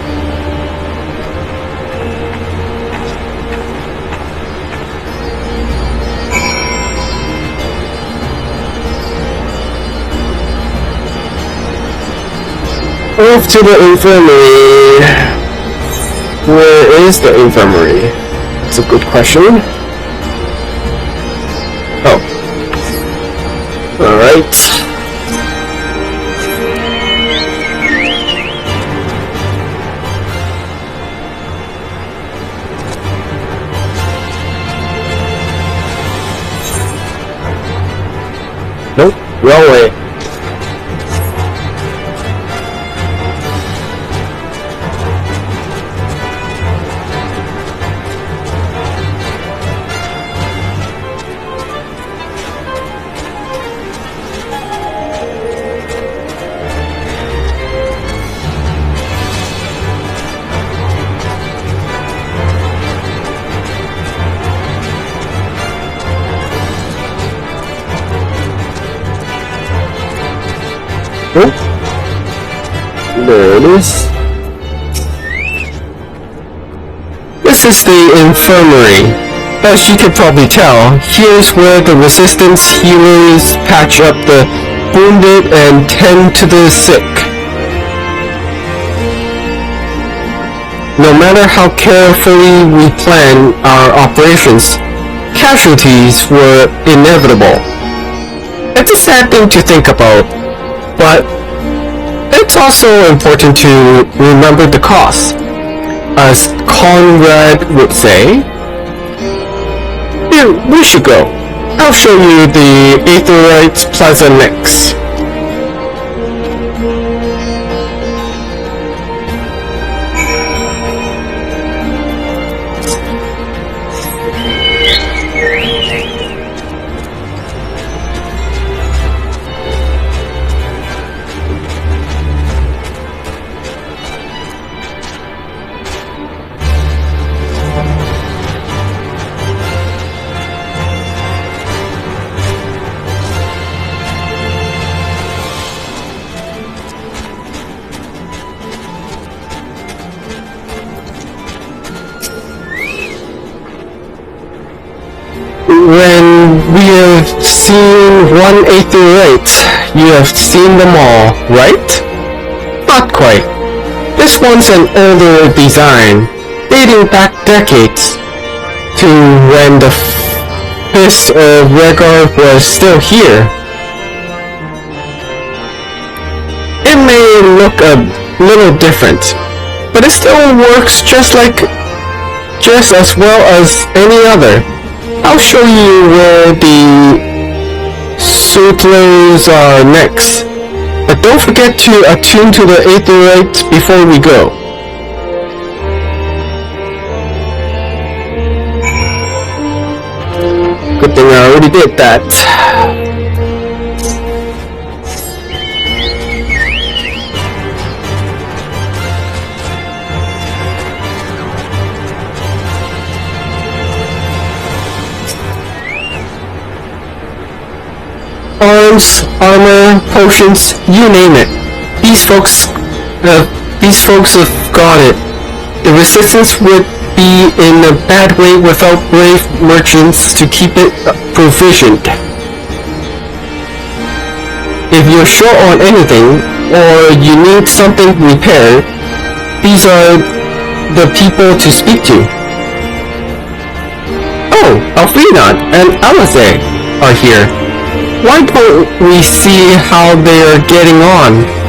Off to the infirmary. Where is the infirmary? It's a good question. Oh. Alright. Nope, wrong way. Oh, there it is. This is the infirmary. As you can probably tell, here's where the resistance healers patch up the wounded and tend to the sick. No matter how carefully we plan our operations, casualties were inevitable. It's a sad thing to think about, but it's also important to remember the cost. As Conrad would say, here, we should go. I'll show you the Aetheryte Plaza next. When we have seen one Aetheryte, you have seen them all, right? Not quite. This one's an older design, dating back decades to when the Fist of Rhaegar was still here. It may look a little different, but it still works just as well as any other. I'll show you where the suitlers are next, but don't forget to attune to the Aetheryte before we go. Good thing I already did that. tools, armor, potions, you name it. These folks have got it. The resistance would be in a bad way without brave merchants to keep it provisioned. If you're short on anything, or you need something repaired, these are the people to speak to. Oh, Alfreda and Alistair are here. Why don't we see how they are getting on?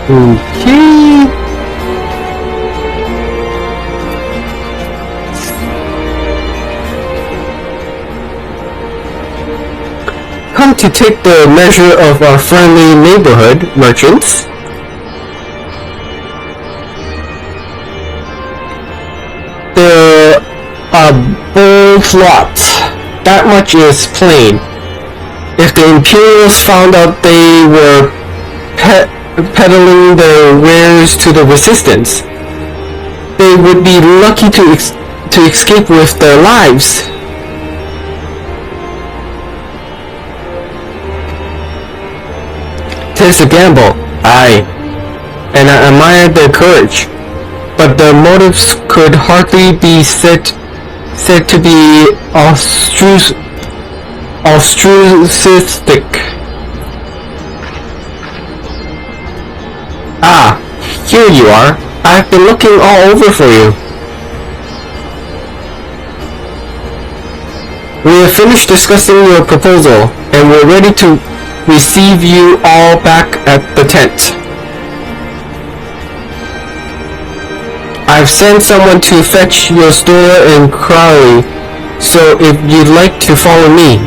Okay. Come to take the measure of our friendly neighborhood merchants. They're a bold lot. That much is plain. If the Imperials found out they were peddling their wares to the Resistance, they would be lucky to escape with their lives. Tis a gamble, aye, and I admire their courage, but their motives could hardly be said to be altruistic. Ah, here you are. I've been looking all over for you. We have finished discussing your proposal, and we're ready to receive you all back at the tent. I've sent someone to fetch your store in Crowley, so if you'd like to follow me.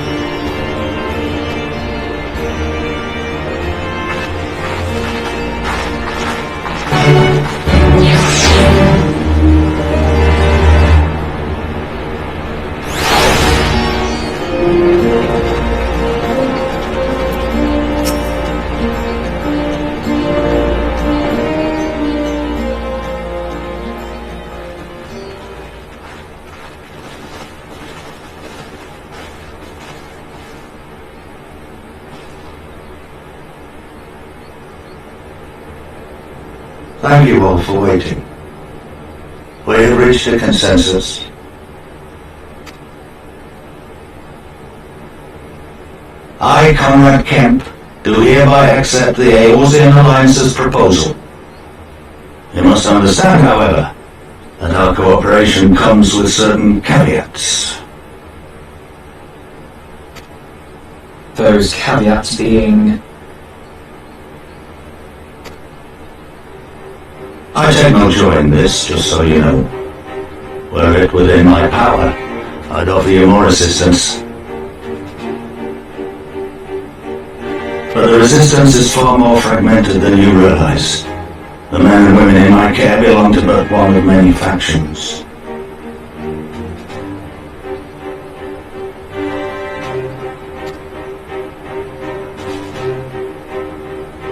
Thank you all for waiting. We have reached a consensus. I, Conrad Kemp, do hereby accept the Eorzean Alliance's proposal. You must understand, however, that our cooperation comes with certain caveats. Those caveats being... I take no joy in this, just so you know. Were it within my power, I'd offer you more assistance. But the Resistance is far more fragmented than you realize. The men and women in my care belong to but one of many factions.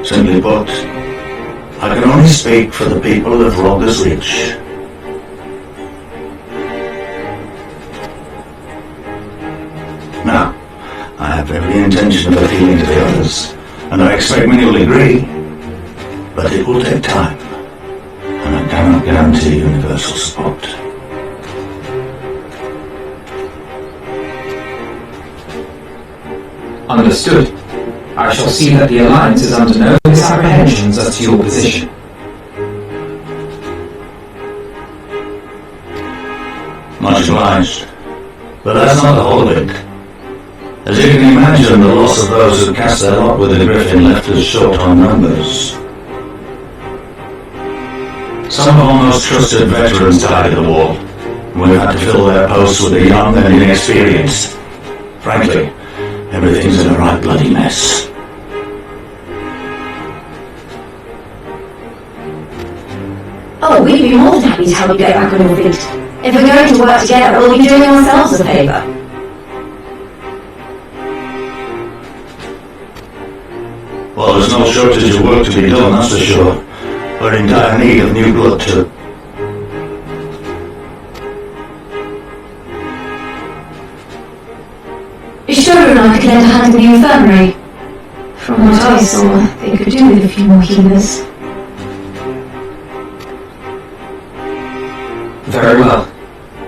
Simply put, I can only speak for the people of Rogger's Reach. Now, I have every intention of appealing to the others, and I expect many will agree, but it will take time, and I cannot guarantee universal support. Understood. I shall see that the Alliance is under no misapprehensions as to your position. Much obliged. But that's not the whole of it. As you can imagine, the loss of those who cast their lot with the Griffin left us short on numbers. Some of our most trusted veterans died in the war, and we've had to fill their posts with the young and inexperienced. Frankly, everything's in a right bloody mess. Oh, we'd be more than happy to help you get back on your feet. If we're going to work together, we'll be doing ourselves a favour. Well, there's no shortage of work to be done, that's for sure. We're in dire need of new blood too. Ishura and I could lend a hand in the infirmary. From what I saw, they could do with a few more healers. Very well.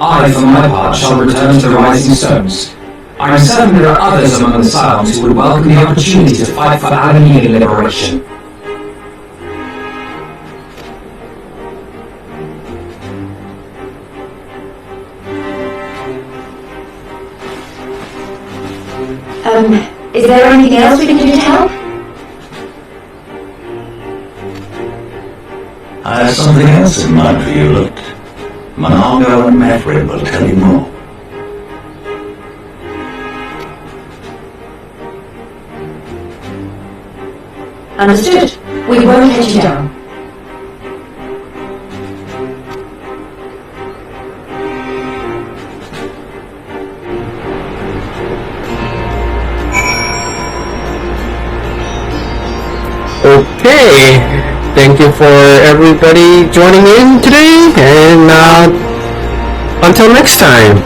I, for my part, shall return to the Rising Stones. I am certain there are others among the Scions who would welcome the opportunity to fight for Alameda liberation. Is there anything else we can do to help? I have something else in mind for you, look. Monargo and Methrin will tell you more. Understood. We won't let you down. Okay, thank you for everybody joining in today, and until next time,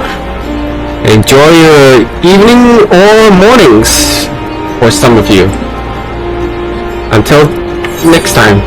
enjoy your evening or mornings for some of you. Until next time.